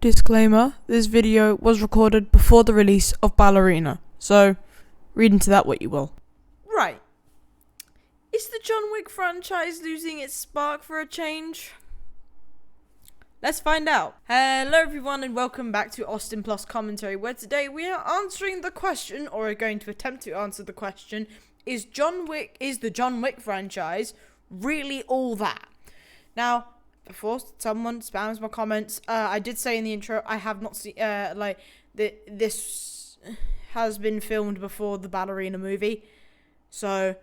Disclaimer, this video was recorded before the release of Ballerina, so read into that what you will. Right. Is the John Wick franchise losing its spark for a change? Let's find out. Hello everyone and welcome back to AustinPlus commentary, where today we are answering the question, or are going to attempt to answer the question, is the John Wick franchise really all that? Now, before someone spams my comments, I did say in the intro I have not seen this has been filmed before the Ballerina movie, so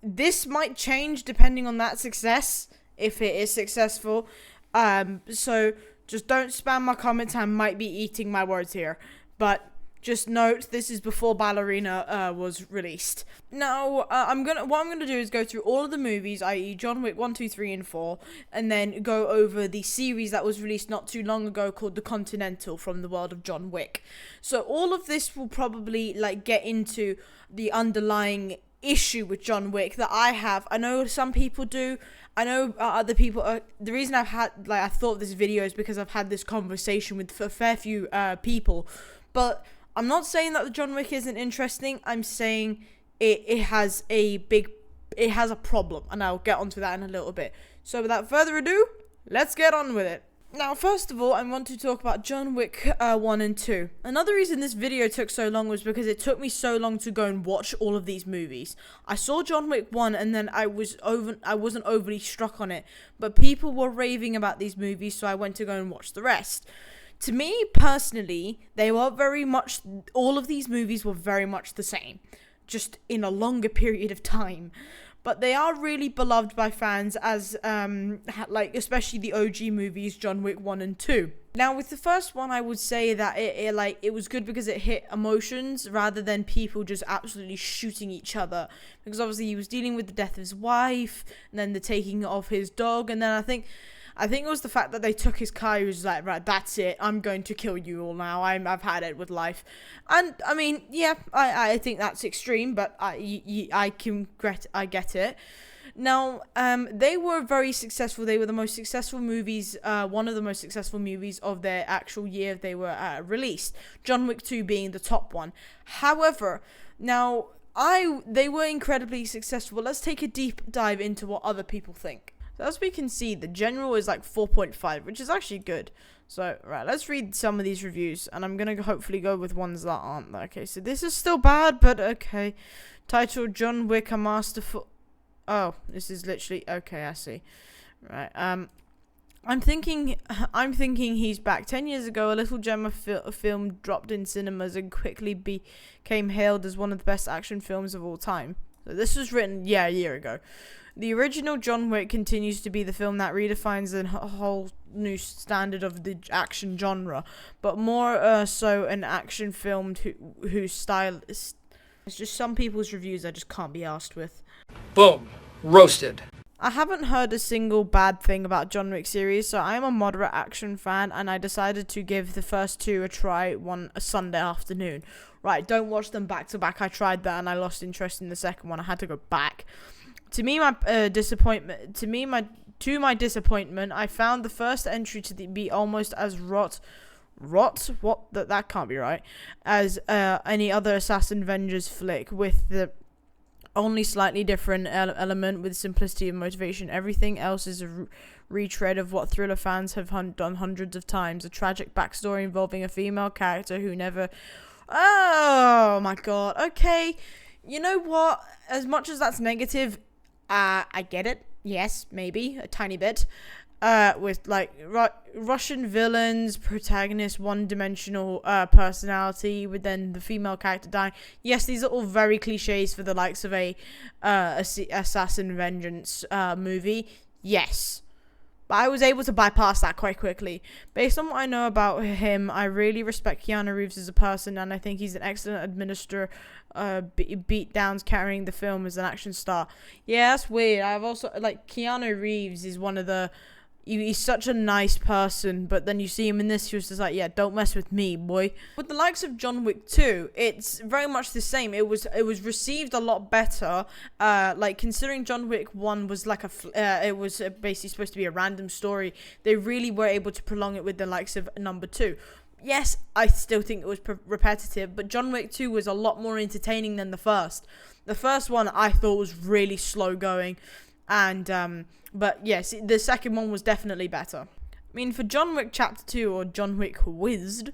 this might change depending on that success, if it is successful. So just don't spam my comments. I might be eating my words here, but just note this is before Ballerina was released. Now, what I'm gonna do is go through all of the movies, i.e. John Wick 1, 2, 3, and 4, and then go over the series that was released not too long ago called The Continental, from the world of John Wick. So all of this will probably get into the underlying issue with John Wick that I have. I know some people do. I know other people. The reason I thought of this video is because I've had this conversation with a fair few people, but I'm not saying that the John Wick isn't interesting. I'm saying it has a problem, and I'll get onto that in a little bit. So without further ado, let's get on with it. Now, first of all, I want to talk about John Wick 1 and 2. Another reason this video took so long was because it took me so long to go and watch all of these movies. I saw John Wick 1 and then I wasn't overly struck on it, but people were raving about these movies, so I went to go and watch the rest. To me, personally, all of these movies were very much the same, just in a longer period of time. But they are really beloved by fans as, especially the OG movies, John Wick 1 and 2. Now, with the first one, I would say that it was good because it hit emotions rather than people just absolutely shooting each other. Because obviously he was dealing with the death of his wife, and then the taking of his dog, and then I think it was the fact that they took his car. He was like, right, that's it. I'm going to kill you all now. I've had it with life. And, I mean, yeah, I think that's extreme, but I get it. Now, they were very successful. They were the most successful movies, one of the most successful movies of their actual year they were released. John Wick 2 being the top one. However, now, they were incredibly successful. Let's take a deep dive into what other people think. As we can see, the general is 4.5, which is actually good. So, right, let's read some of these reviews, and I'm going to hopefully go with ones that aren't. Okay, so this is still bad, but okay. Title, John Wick, a masterful... Oh, this is literally... Okay, I see. Right, I'm thinking he's back. 10 years ago, a little gem of film dropped in cinemas and quickly became hailed as one of the best action films of all time. So this was written, a year ago. The original John Wick continues to be the film that redefines the whole new standard of the action genre, but more so an action film whose style is... It's just some people's reviews I just can't be arsed with. Boom. Roasted. I haven't heard a single bad thing about John Wick series, so I am a moderate action fan, and I decided to give the first two a try a Sunday afternoon. Right, don't watch them back to back. I tried that and I lost interest in the second one. I had to go back. To my disappointment, I found the first entry to be almost as rot. That can't be right. As any other Assassin Vengeance flick, with the only slightly different element with simplicity of motivation. Everything else is a retread of what thriller fans have done hundreds of times. A tragic backstory involving a female character who never... Oh my god. Okay, you know what? As much as that's negative, I get it. Yes, maybe a tiny bit. With Russian villains, protagonist, one-dimensional personality, with then the female character dying. Yes, these are all very cliches for the likes of a Assassin Vengeance movie. Yes. But I was able to bypass that quite quickly. Based on what I know about him, I really respect Keanu Reeves as a person, and I think he's an excellent administrator. Beatdowns carrying the film as an action star. Yeah, that's weird. I've also, Keanu Reeves is one of the... he's such a nice person, but then you see him in this, he was just like, yeah, don't mess with me, boy. With the likes of John Wick 2, it's very much the same. It was received a lot better. Like, considering John Wick 1 was like it was basically supposed to be a random story, they really were able to prolong it with the likes of number 2. Yes, I still think it was repetitive, but John Wick 2 was a lot more entertaining than the first. The first one I thought was really slow going, and but yes, the second one was definitely better. I mean, for John Wick Chapter 2 or John Wick Wizzed,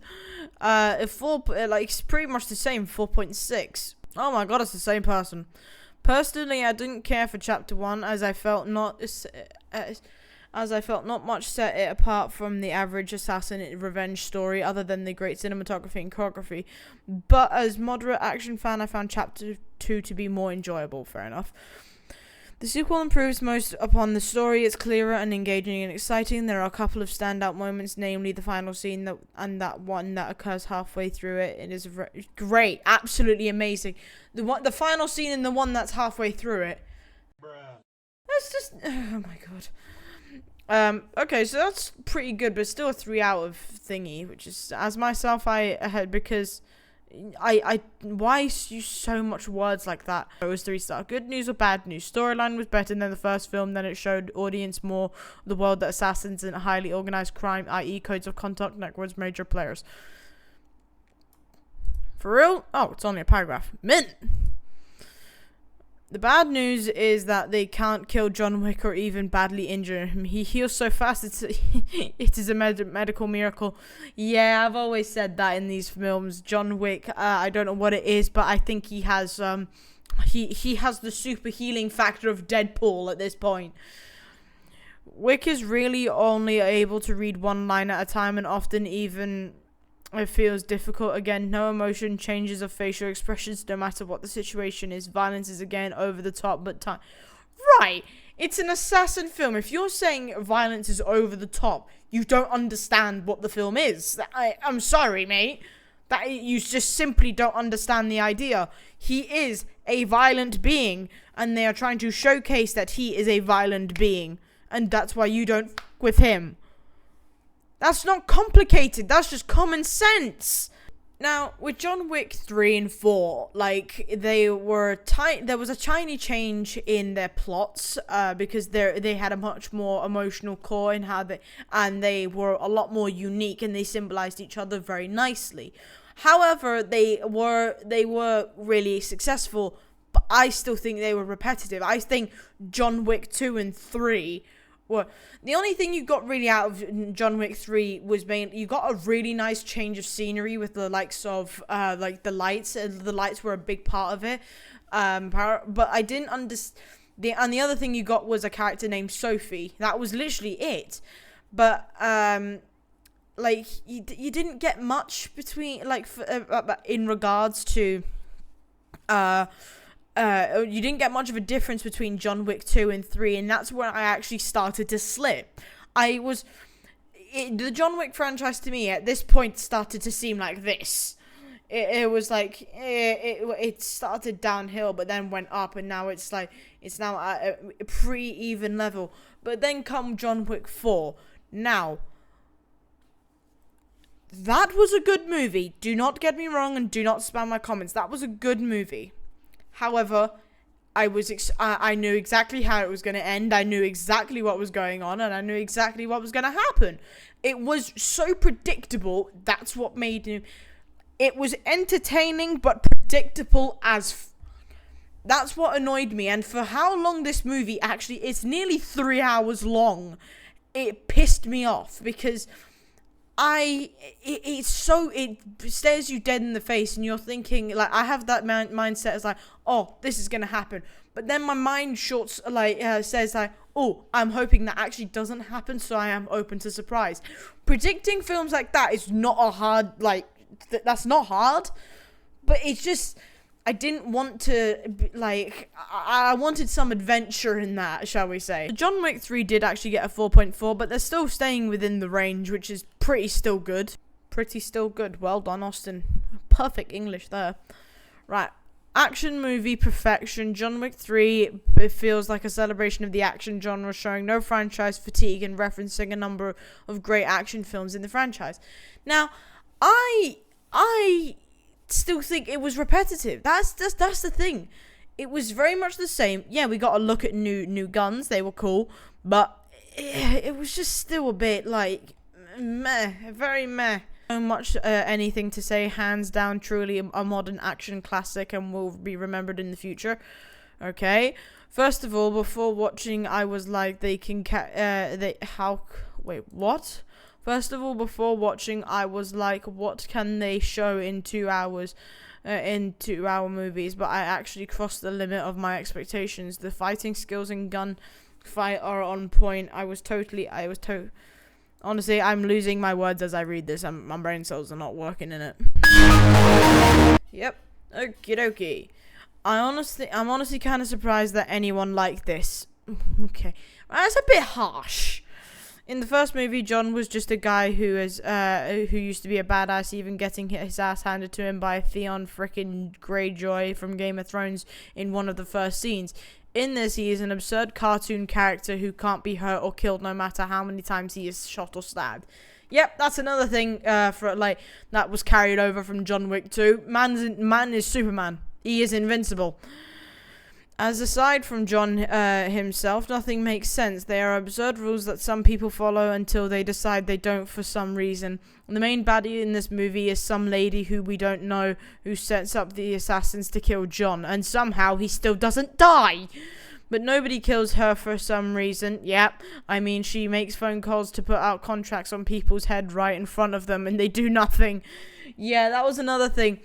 it's pretty much the same, 4.6. Oh my god, it's the same person. Personally, I didn't care for Chapter 1 as I felt not much set it apart from the average assassin revenge story other than the great cinematography and choreography. But as moderate action fan, I found Chapter 2 to be more enjoyable, fair enough. The sequel improves most upon the story. It's clearer and engaging and exciting. There are a couple of standout moments, namely the final scene and that one that occurs halfway through it. It is great, absolutely amazing. The final scene and the one that's halfway through it. Bruh. That's just, oh my god. Okay, so that's pretty good, but still a 3 out of thingy, which is, as myself, I had, because why use so much words like that? It was 3-star. Good news or bad news? Storyline was better than the first film, then it showed audience more the world that assassins and highly organized crime, i.e. codes of conduct, networks, major players. For real? Oh, it's only a paragraph. Mint! The bad news is that they can't kill John Wick or even badly injure him. He heals so fast, it is a medical miracle. Yeah, I've always said that in these films. John Wick, I don't know what it is, but I think he has he has the super healing factor of Deadpool at this point. Wick is really only able to read one line at a time, and often even it feels difficult. Again, no emotion, changes of facial expressions, no matter what the situation is. Violence is again over the top, but time. Right, it's an assassin film. If you're saying violence is over the top, you don't understand what the film is. I'm sorry, mate. That you just simply don't understand the idea. He is a violent being, and they are trying to showcase that he is a violent being, and that's why you don't f*** with him. That's not complicated, that's just common sense. Now, with John Wick 3 and 4, like, there was a tiny change in their plots, because they had a much more emotional core in how they were a lot more unique, and they symbolized each other very nicely. However, they were really successful, but I still think they were repetitive. I think John Wick 2 and 3 well, the only thing you got really out of John Wick 3 was you got a really nice change of scenery with the likes of like the lights, and the lights were a big part of it. But I didn't understand. And the other thing you got was a character named Sophie. That was literally it. But like you didn't get much between in regards to you didn't get much of a difference between John Wick 2 and 3, and that's where I actually started to slip. The John Wick franchise to me at this point started to seem like this. It was like, it started downhill, but then went up, and now it's now at a pretty even level. But then come John Wick 4. Now, that was a good movie. Do not get me wrong, and do not spam my comments. That was a good movie. However, I knew exactly how it was going to end. I knew exactly what was going on, and I knew exactly what was going to happen. It was so predictable. That's what made it. It was entertaining, but predictable as. That's what annoyed me. And for how long this movie actually, it's nearly 3 hours long. It pissed me off because it stares you dead in the face, and you're thinking, like, I have that mindset as like, oh, this is gonna happen, but then my mind says like, oh, I'm hoping that actually doesn't happen, so I am open to surprise. Predicting films like that is not a hard, that's not hard, but it's just, I didn't want to, I wanted some adventure in that, shall we say. John Wick 3 did actually get a 4.4, but they're still staying within the range, which is pretty still good. Well done, Austin. Perfect English there. Right. Action movie perfection. John Wick 3, it feels like a celebration of the action genre, showing no franchise fatigue and referencing a number of great action films in the franchise. Now, I still think it was repetitive. That's the thing. It was very much the same. Yeah, we got a look at new guns. They were cool, but it was just still a bit like meh, very meh. So much anything to say. Hands down, truly a modern action classic and will be remembered in the future. Okay. First of all, before watching, I was like, what? First of all, before watching, I was like, what can they show in 2 hours, in 2 hour movies? But I actually crossed the limit of my expectations. The fighting skills and gun fight are on point. Honestly, I'm losing my words as I read this. My brain cells are not working in it. Yep. Okie dokie. I'm honestly kind of surprised that anyone liked this. Okay. That's a bit harsh. In the first movie, John was just a guy who used to be a badass, even getting his ass handed to him by Theon frickin' Greyjoy from Game of Thrones in one of the first scenes. In this, he is an absurd cartoon character who can't be hurt or killed no matter how many times he is shot or stabbed. Yep, that's another thing that was carried over from John Wick 2. Man is Superman. He is invincible. As aside from John himself, nothing makes sense. They are absurd rules that some people follow until they decide they don't for some reason. The main baddie in this movie is some lady who we don't know, who sets up the assassins to kill John, and somehow he still doesn't die. But nobody kills her for some reason. Yep, I mean, she makes phone calls to put out contracts on people's head right in front of them, and they do nothing. Yeah, that was another thing.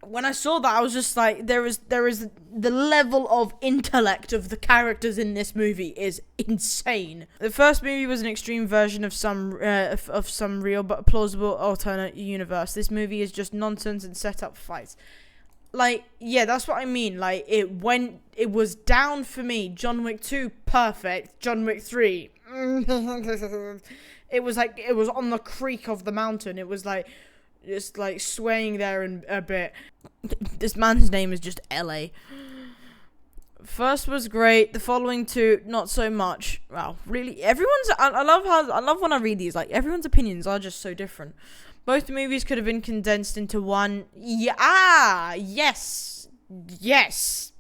When I saw that, I was just like, there is the level of intellect of the characters in this movie is insane. The first movie was an extreme version of some real but plausible alternate universe. This movie is just nonsense and set up fights. Like, yeah, that's what I mean. Like, it was down for me. John Wick 2, perfect. John Wick 3, it was on the creek of the mountain. It was like, just like swaying there in a bit. This man's name is just LA. First was great. The following two, not so much. Wow, really, I love when I read these. Like, everyone's opinions are just so different. Both movies could have been condensed into one. Yeah, yes.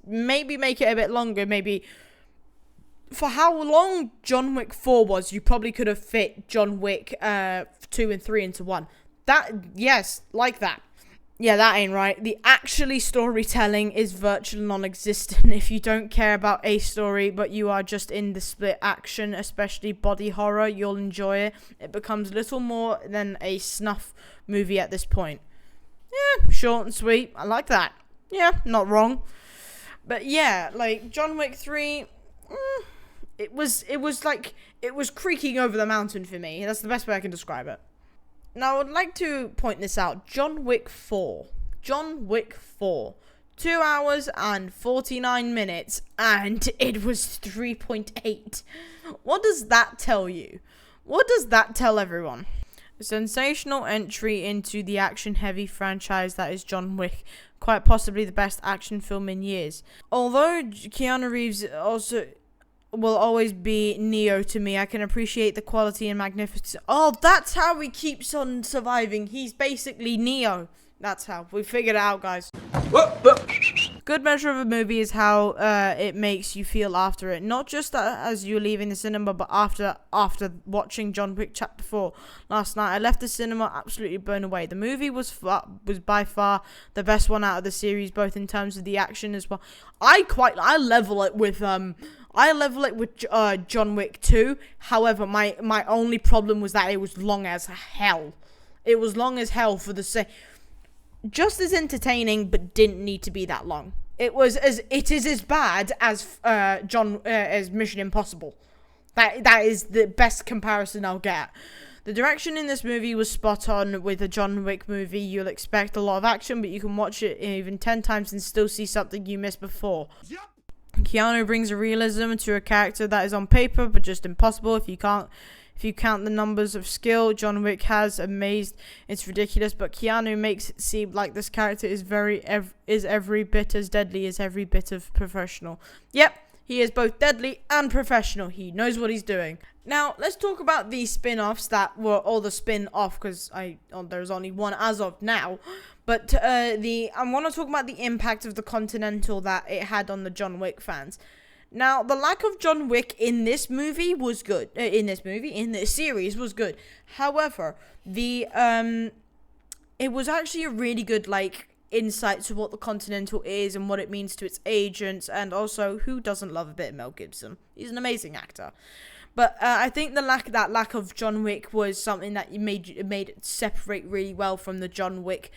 Maybe make it a bit longer. Maybe for how long John Wick 4 was, you probably could have fit John Wick 2 and 3 into one. Yes, like that. Yeah, that ain't right. The actually storytelling is virtually non-existent. If you don't care about a story, but you are just in the split action, especially body horror, you'll enjoy it. It becomes little more than a snuff movie at this point. Yeah, short and sweet. I like that. Yeah, not wrong. But yeah, like John Wick 3, it was creaking over the mountain for me. That's the best way I can describe it. Now, I would like to point this out. John Wick 4. 2 hours and 49 minutes, and it was 3.8. What does that tell you? What does that tell everyone? A sensational entry into the action-heavy franchise that is John Wick. Quite possibly the best action film in years. Although Keanu Reeves also will always be Neo to me, I can appreciate the quality and magnificence. Oh, that's how he keeps on surviving. He's basically Neo. That's how. We figured it out, guys. Good measure of a movie is how it makes you feel after it. Not just as you're leaving the cinema, but after watching John Wick Chapter 4 last night. I left the cinema absolutely blown away. The movie was by far the best one out of the series, both in terms of the action as well. I level it with John Wick 2. However, my only problem was that it was long as hell. It was long as hell for the sake. Just as entertaining, but didn't need to be that long. It is as bad as as Mission Impossible. That is the best comparison I'll get. The direction in this movie was spot on. With a John Wick movie, you'll expect a lot of action, but you can watch it even 10 times and still see something you missed before. Yep. Keanu brings a realism to a character that is on paper, but just impossible if If you count the numbers of skill John Wick has, amazed, it's ridiculous. But Keanu makes it seem like this character is every bit as deadly as every bit of professional. Yep, he is both deadly and professional. He knows what he's doing. Now, let's talk about the spin-offs that were all the spin-off, because there's only one as of now. But I want to talk about the impact of the Continental that it had on the John Wick fans. Now, the lack of John Wick in this movie was good. In this series was good. However, it was actually a really good, insight to what the Continental is and what it means to its agents, and also, who doesn't love a bit of Mel Gibson? He's an amazing actor. But I think that lack of John Wick was something that made it separate really well from the John Wick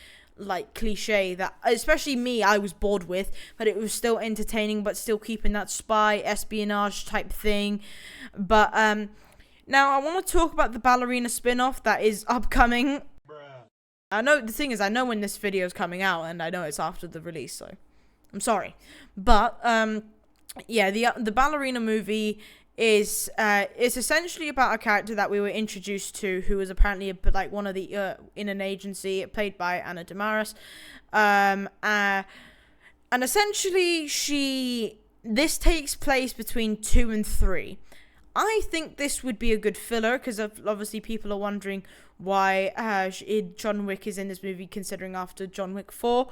cliche that, especially me, I was bored with, but it was still entertaining, but still keeping that spy espionage type thing. But now I want to talk about the ballerina spin-off that is upcoming. I know when this video is coming out, and I know it's after the release, so I'm sorry. But yeah, the ballerina movie is essentially about a character that we were introduced to, who was apparently one of the in an agency, played by Anna Damaris, and essentially this takes place between 2 and 3. I think this would be a good filler, because obviously people are wondering why John Wick is in this movie, considering after John Wick 4.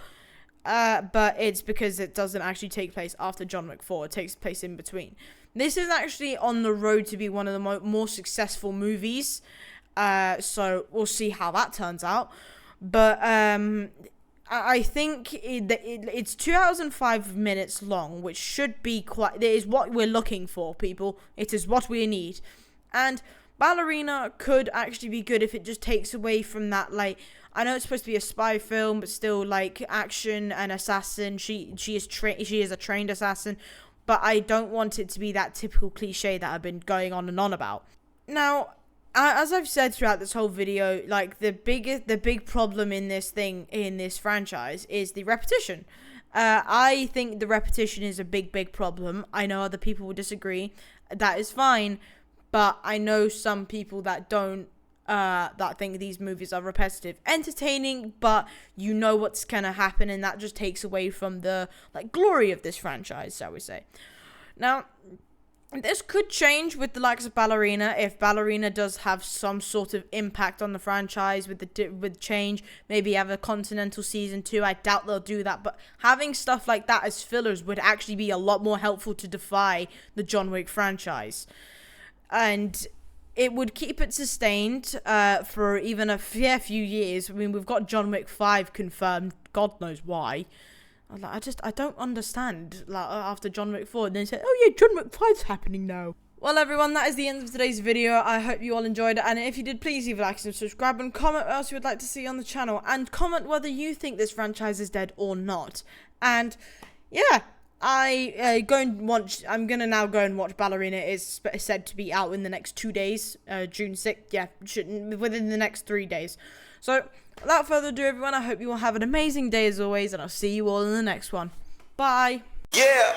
But it's because it doesn't actually take place after John Wick 4. It takes place in between. This is actually on the road to be one of the more successful movies. So we'll see how that turns out. But I think it's 2 hours and 5 minutes long, which should be it is what we're looking for, people. It is what we need. And Ballerina could actually be good if it just takes away from that, I know it's supposed to be a spy film, but still, action and assassin. She is a trained assassin, but I don't want it to be that typical cliche that I've been going on and on about. Now, as I've said throughout this whole video, the big problem in this franchise is the repetition. I think the repetition is a big problem. I know other people will disagree. That is fine, but I know some people that don't. That think these movies are repetitive, entertaining, but you know what's gonna happen, and that just takes away from the glory of this franchise, shall we say. Now, this could change with the likes of Ballerina. If Ballerina does have some sort of impact on the franchise with change, maybe have a Continental season 2. I doubt they'll do that, but having stuff like that as fillers would actually be a lot more helpful to defy the John Wick franchise, and it would keep it sustained for even a fair few years. I mean, we've got John Wick 5 confirmed. God knows why. I don't understand. After John Wick 4, and then say, oh yeah, John Wick 5's happening now. Well, everyone, that is the end of today's video. I hope you all enjoyed it, and if you did, please leave a like and subscribe, and comment what else you would like to see on the channel, and comment whether you think this franchise is dead or not. And yeah, I'm gonna now go and watch Ballerina. Is said to be out in the next 2 days, June 6th. Yeah, within the next 3 days. So, without further ado, everyone, I hope you all have an amazing day as always, and I'll see you all in the next one. Bye. Yeah.